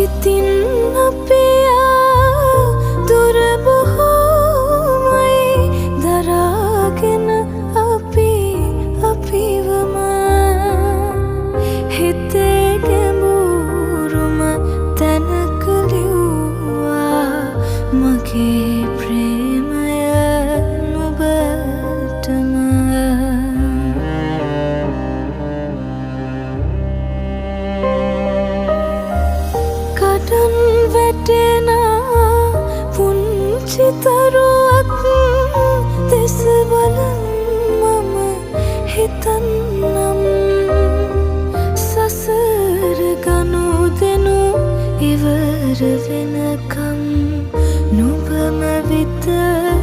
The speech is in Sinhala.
හිතින් අපියා දුර බොහෝමයි දරාගෙන අපි අපිවම හිතේ ගැඹුරුම තැනක ලිව්වා මගේ ප්‍රේමය නුඹටම කඩන් වැටෙන පුංචි තරුවක් දෙස බලන් මම හිතන්නම් සසර ගනුදෙනු ඉවර වෙනකම් නුඹම විතර